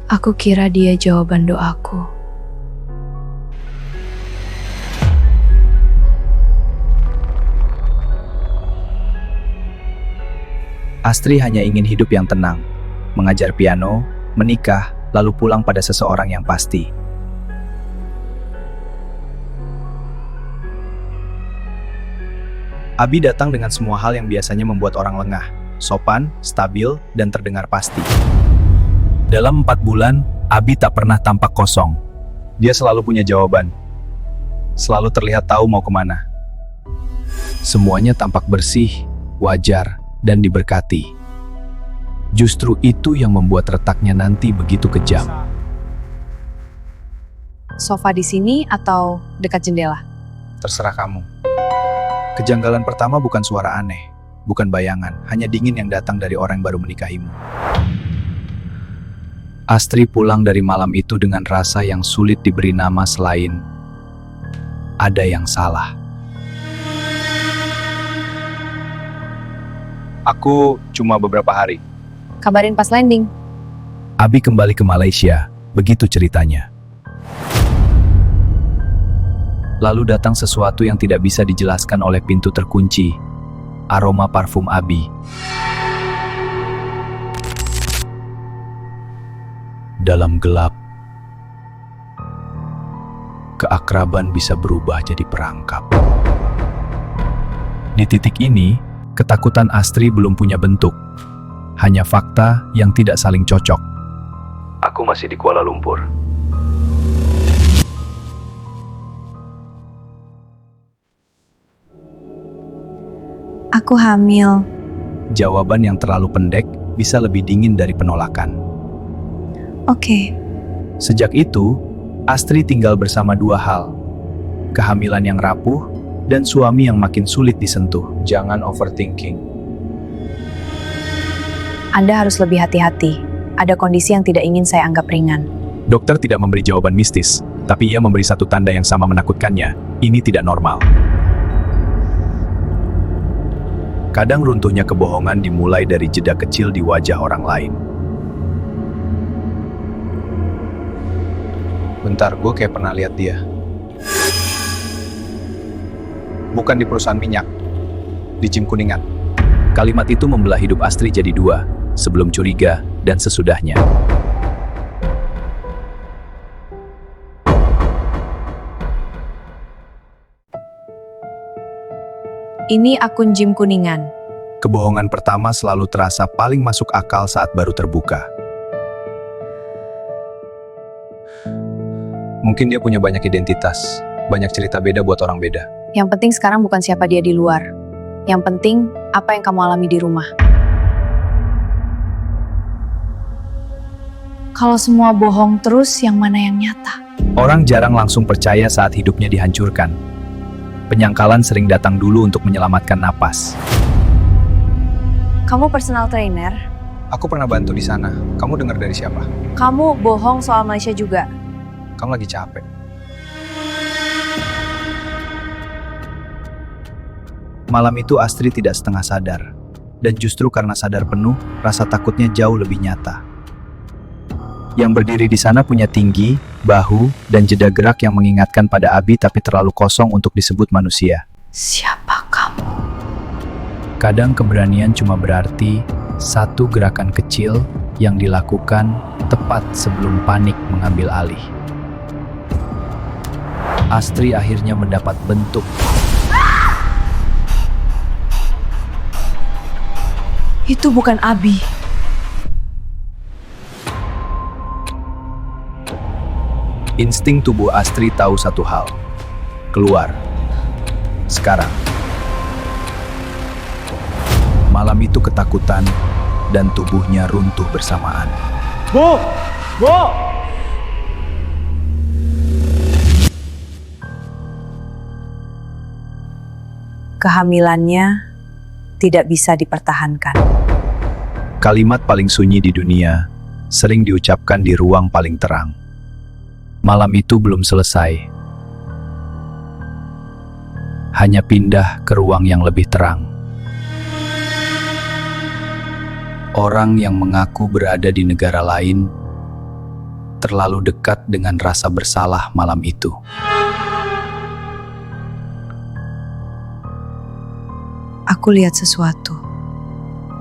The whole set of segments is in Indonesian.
Aku kira dia jawaban doaku. Astri hanya ingin hidup yang tenang, mengajar piano, menikah, lalu pulang pada seseorang yang pasti. Abi datang dengan semua hal yang biasanya membuat orang lengah, sopan, stabil, dan terdengar pasti. Dalam 4 bulan, Abi tak pernah tampak kosong. Dia selalu punya jawaban. Selalu terlihat tahu mau kemana. Semuanya tampak bersih, wajar, dan diberkati. Justru itu yang membuat retaknya nanti begitu kejam. Sofa di sini atau dekat jendela? Terserah kamu. Kejanggalan pertama bukan suara aneh, bukan bayangan, hanya dingin yang datang dari orang yang baru menikahimu. Astri pulang dari malam itu dengan rasa yang sulit diberi nama selain ada yang salah. Aku cuma beberapa hari. Kabarin pas landing. Abi kembali ke Malaysia, begitu ceritanya. Lalu datang sesuatu yang tidak bisa dijelaskan oleh pintu terkunci. Aroma parfum Abi. Dalam gelap, keakraban bisa berubah jadi perangkap. Di titik ini, ketakutan Astri belum punya bentuk. Hanya fakta yang tidak saling cocok. Aku masih di Kuala Lumpur. Aku hamil. Jawaban yang terlalu pendek bisa lebih dingin dari penolakan. Oke. Sejak itu, Astri tinggal bersama 2 hal. Kehamilan yang rapuh dan suami yang makin sulit disentuh. Jangan overthinking. Anda harus lebih hati-hati. Ada kondisi yang tidak ingin saya anggap ringan. Dokter tidak memberi jawaban mistis, tapi ia memberi satu tanda yang sama menakutkannya. Ini tidak normal. Kadang runtuhnya kebohongan dimulai dari jeda kecil di wajah orang lain. Bentar, gue kayak pernah lihat dia. Bukan di perusahaan minyak, di gym Kuningan. Kalimat itu membelah hidup Astri jadi 2, sebelum curiga dan sesudahnya. Ini akun gym Kuningan. Kebohongan pertama selalu terasa paling masuk akal saat baru terbuka. Mungkin dia punya banyak identitas, banyak cerita beda buat orang beda. Yang penting sekarang bukan siapa dia di luar. Yang penting apa yang kamu alami di rumah. Kalau semua bohong terus, yang mana yang nyata? Orang jarang langsung percaya saat hidupnya dihancurkan. Penyangkalan sering datang dulu untuk menyelamatkan napas. Kamu personal trainer? Aku pernah bantu di sana. Kamu dengar dari siapa? Kamu bohong soal Malaysia juga? Kamu lagi capek. Malam itu Astri tidak setengah sadar. Dan justru karena sadar penuh, rasa takutnya jauh lebih nyata. Yang berdiri di sana punya tinggi, bahu, dan jeda gerak yang mengingatkan pada Abi tapi terlalu kosong untuk disebut manusia. Siapa kamu? Kadang keberanian cuma berarti satu gerakan kecil yang dilakukan tepat sebelum panik mengambil alih. Astri akhirnya mendapat bentuk. Itu bukan Abi. Insting tubuh Astri tahu satu hal. Keluar. Sekarang. Malam itu ketakutan dan tubuhnya runtuh bersamaan. Bu! Bu! Kehamilannya tidak bisa dipertahankan. Kalimat paling sunyi di dunia sering diucapkan di ruang paling terang. Malam itu belum selesai. Hanya pindah ke ruang yang lebih terang. Orang yang mengaku berada di negara lain terlalu dekat dengan rasa bersalah malam itu. Aku lihat sesuatu.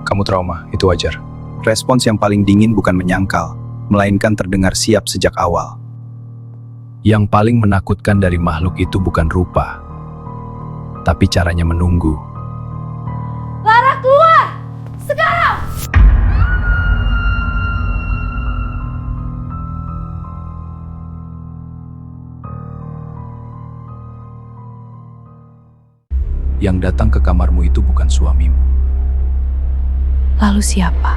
Kamu trauma, itu wajar. Respons yang paling dingin bukan menyangkal, melainkan terdengar siap sejak awal. Yang paling menakutkan dari makhluk itu bukan rupa, tapi caranya menunggu. Lara, keluar! Sekarang! Yang datang ke kamarmu itu bukan suamimu. Lalu siapa?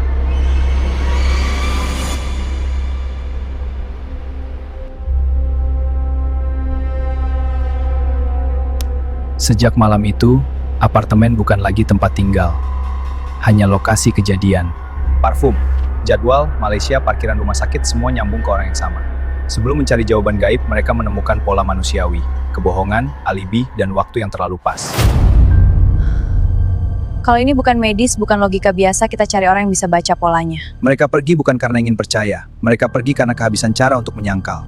Sejak malam itu, apartemen bukan lagi tempat tinggal, hanya lokasi kejadian. Parfum, jadwal, Malaysia, parkiran rumah sakit, semua nyambung ke orang yang sama. Sebelum mencari jawaban gaib, mereka menemukan pola manusiawi, kebohongan, alibi, dan waktu yang terlalu pas. Kalau ini bukan medis, bukan logika biasa, kita cari orang yang bisa baca polanya. Mereka pergi bukan karena ingin percaya, mereka pergi karena kehabisan cara untuk menyangkal.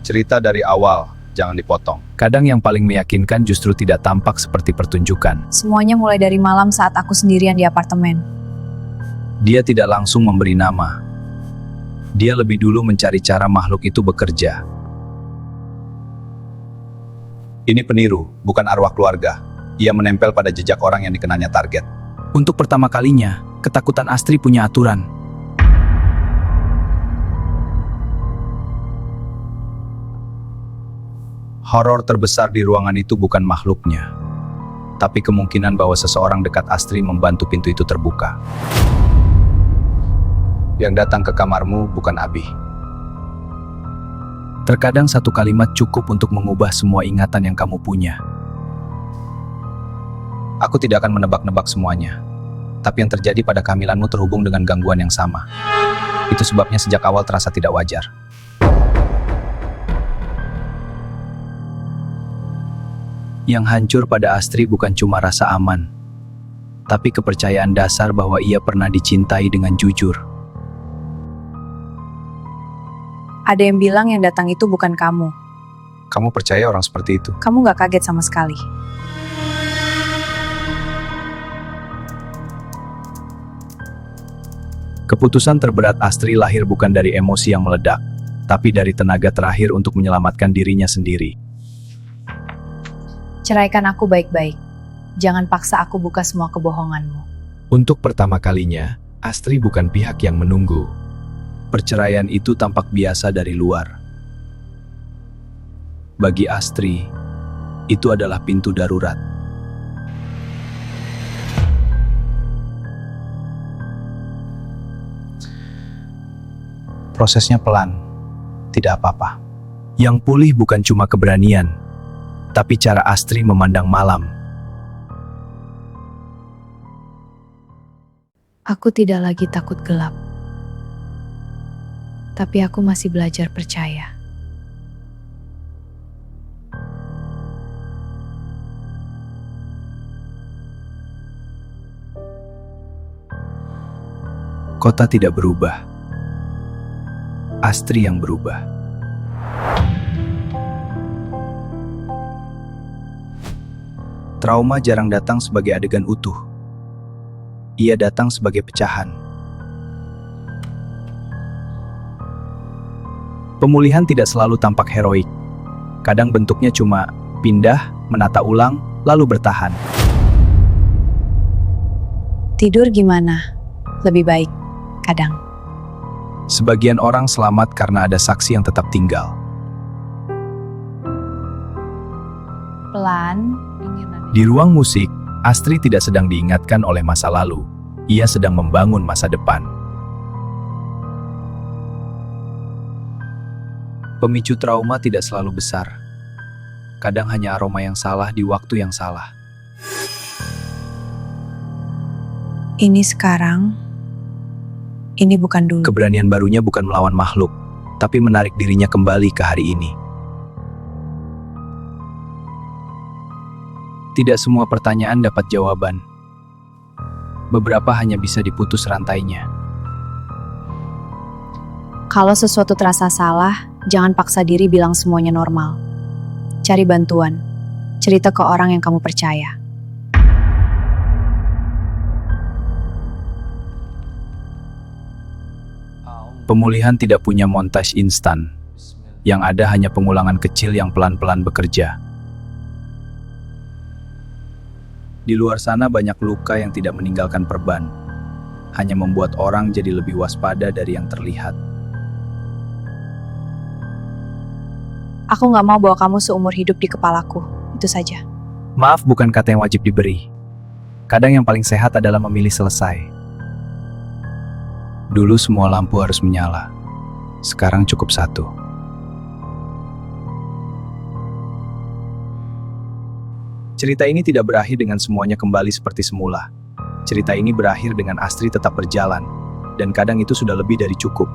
Cerita dari awal, jangan dipotong. Kadang yang paling meyakinkan justru tidak tampak seperti pertunjukan. Semuanya mulai dari malam saat aku sendirian di apartemen. Dia tidak langsung memberi nama. Dia lebih dulu mencari cara makhluk itu bekerja. Ini peniru, bukan arwah keluarga. Ia menempel pada jejak orang yang dikenanya target. Untuk pertama kalinya, ketakutan Astri punya aturan. Horor terbesar di ruangan itu bukan makhluknya, tapi kemungkinan bahwa seseorang dekat Astri membantu pintu itu terbuka. Yang datang ke kamarmu bukan Abi. Terkadang satu kalimat cukup untuk mengubah semua ingatan yang kamu punya. Aku tidak akan menebak-nebak semuanya, tapi yang terjadi pada kehamilanmu terhubung dengan gangguan yang sama. Itu sebabnya sejak awal terasa tidak wajar. Yang hancur pada Astri bukan cuma rasa aman, tapi kepercayaan dasar bahwa ia pernah dicintai dengan jujur. Ada yang bilang yang datang itu bukan kamu. Kamu percaya orang seperti itu? Kamu gak kaget sama sekali. Keputusan terberat Astri lahir bukan dari emosi yang meledak, tapi dari tenaga terakhir untuk menyelamatkan dirinya sendiri. Ceraikan aku baik-baik. Jangan paksa aku buka semua kebohonganmu. Untuk pertama kalinya, Astri bukan pihak yang menunggu. Perceraian itu tampak biasa dari luar. Bagi Astri, itu adalah pintu darurat. Prosesnya pelan, tidak apa-apa. Yang pulih bukan cuma keberanian, tapi cara Astri memandang malam. Aku tidak lagi takut gelap. Tapi aku masih belajar percaya. Kota tidak berubah. Astri yang berubah. Trauma jarang datang sebagai adegan utuh. Ia datang sebagai pecahan. Pemulihan tidak selalu tampak heroik. Kadang bentuknya cuma pindah, menata ulang, lalu bertahan. Tidur gimana? Lebih baik, kadang. Sebagian orang selamat karena ada saksi yang tetap tinggal. Pelan. Di ruang musik, Astri tidak sedang diingatkan oleh masa lalu. Ia sedang membangun masa depan. Pemicu trauma tidak selalu besar. Kadang hanya aroma yang salah di waktu yang salah. Ini sekarang. Ini bukan dulu. Keberanian barunya bukan melawan makhluk, tapi menarik dirinya kembali ke hari ini. Tidak semua pertanyaan dapat jawaban. Beberapa hanya bisa diputus rantainya. Kalau sesuatu terasa salah, jangan paksa diri bilang semuanya normal. Cari bantuan. Cerita ke orang yang kamu percaya. Pemulihan tidak punya montage instan. Yang ada hanya pengulangan kecil yang pelan-pelan bekerja. Di luar sana banyak luka yang tidak meninggalkan perban. Hanya membuat orang jadi lebih waspada dari yang terlihat. Aku nggak mau bawa kamu seumur hidup di kepalaku. Itu saja. Maaf bukan kata yang wajib diberi. Kadang yang paling sehat adalah memilih selesai. Dulu semua lampu harus menyala. Sekarang cukup satu. Cerita ini tidak berakhir dengan semuanya kembali seperti semula. Cerita ini berakhir dengan Astri tetap berjalan. Dan kadang itu sudah lebih dari cukup.